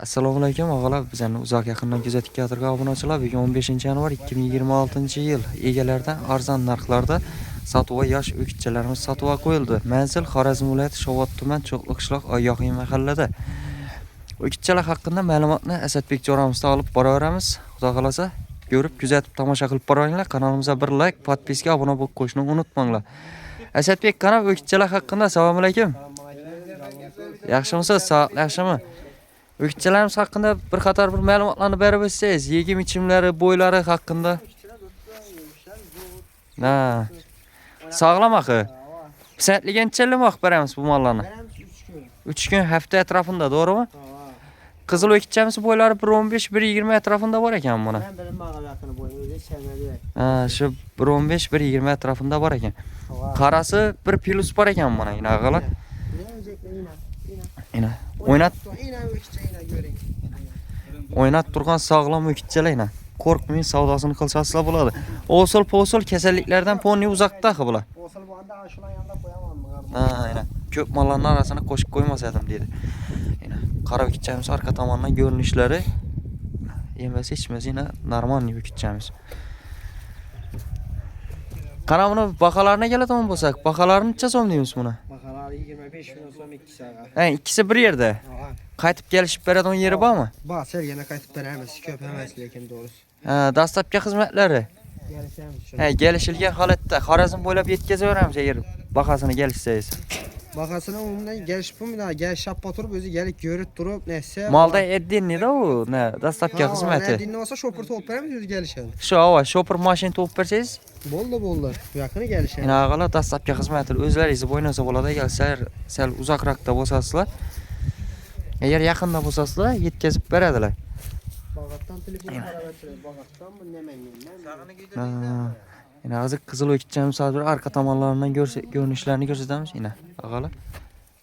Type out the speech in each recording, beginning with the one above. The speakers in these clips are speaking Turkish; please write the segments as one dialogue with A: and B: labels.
A: Assalomu alaykum og'alar, bizani uzoq yaqindan kuzatib turgan obunachilar. Bugun 15 yanvar 2026-yil egalaridan arzon narxlarda sotuvga yosh o'kitchalarimiz sotuvga qo'yildi. Manzil Xorazm viloyati Shovot tuman Cho'qli qishloq Oyyoqiy mahallada. O'kitchalar haqida ma'lumotni Asadbek jo'ramizdan olib boraveramiz. Xudo xolasa ko'rib, kuzatib, tomosha qilib boringlar. Kanalimizga bir like, podpiska, obuna bo'lib qo'yishni unutmanglar. Asadbek kanal o'kitchalar haqida assalomu alaykum. Yaxshimisiz? Yaxshimi? O'kitchalarimiz haqida bir qator bir ma'lumotlarni berib o'tsangiz, yegim ichimlari, bo'ylari haqida. Ha. Sog'lom axı. Pisatligancha beramiz bu mollarni. 3 kun hafta atrofida, to'g'rimi? Qizil o'kitchamiz bo'ylari 1.15-1.20 atrofida bor ekan buni. Ha, shu 1.15-1.20 atrofida bor ekan. Qarasi 1 plus bor ekan buni, inag'alar. Ina. O'ynat turgan sog'lom o'kitchalar. Qo'rqmang, savdosini qilsangizlar bo'ladi. Osul kasalliklardan ponni uzoqda bular.
B: Osul bo'lganda shular yanında qo'yaman.
A: Ha, aynan. Ko'p mollarning orasini qo'shib qo'ymasadim dedi. Qara o'kitchamiz orqa tomondan ko'rinishlari yemasi ichmasi normal o'kitchamiz. Qara buni baholarına keladigan bo'lsak, baholarni necha so'm deymiz buni?
B: Baholar 25 ming so'm ikkisi.
A: Ha, ikkisi bir yerda. Qaytib kelishib beradigan yeri bormi?
B: Bor, sergina qaytib beramiz. Ko'p emas, lekin to'g'risi.
A: Ha, dastlabki xizmatlari. Ha, kelishilgan holatda Xorazm bo'ylab yetkazaveramiz agar bahosini kelishsangiz.
B: Bahosini umumdan gelish pulmida, gelish shappa turib o'zi gelib ko'rib turib, nesa.
A: Molda eddinni-da u, ne, dastlabki xizmati.
B: Eddinni olsa shopir to'lib beramiz, o'zi gelishadi.
A: Shu, ava, shopir mashina to'lib bersangiz,
B: bo'ldi. Bu yaqini gelishadi.
A: Ina ag'alar dastlabki xizmati o'zlaringiz bo'ynasa bo'ladi, agar sal uzoqroqda bo'lsasizlar. Agar yaqinda bo'lsasizlar, yetkazib beradilar.
B: Bag'atdan telefon qaravatchilar, bag'atdan bu nemengan.
A: Ina hozir qizil o'kitchamiz hozir arqa tomonlaridan ko'rinishlarini ko'rsatamiz. Ina ag'alar.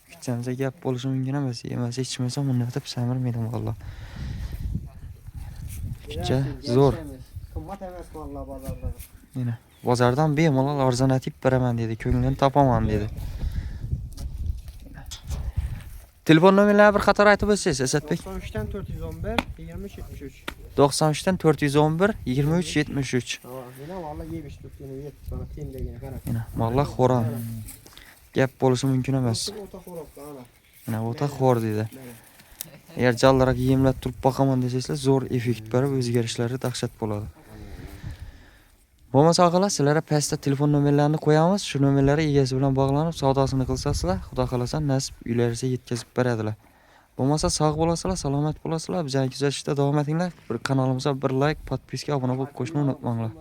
A: O'kitchamizga gap bo'lishi mumkin emas, yemasa ichmasa buni deb samirmaydi valloh. O'kitcha zo'r.
B: Qimmat emas mollar bozorda.
A: Ina bozordan bemalol arzonatib beraman dedi, ko'nglini topaman dedi. Telefon nomerlarini bir qator aytib o'tsangiz, Asadbek.
B: 93 dan 411 2373.
A: 93 dan 411 2373.
B: Mana vallahi yemiş tutduğunu yet sana tim degene qarab.
A: Ina mollar xo'ram. Gap bo'lishi mumkin emas.
B: O'ta xo'roqda ana.
A: Ina o'ta xo'r dedi. Agar jallarga yemlab turib boqaman desangizlar, zo'r effekt berib o'zgarishlari dahshat bo'ladi. Bo'lmasa og'alar, sizlarga pastda telefon nomerlarini qo'yamiz. Shu nomerlarga egasi bilan bog'lanib, savdosini qilsangizlar, xudo xolasa nasib uylaringizga yetkazib beradilar. Bo'lmasa sog' bo'lasizlar, salomat bo'lasizlar. Bizani kuzatishda davom etinglar. Bir kanalimizga bir like, podpiska, obuna bo'lib qo'yishni unutmanglar.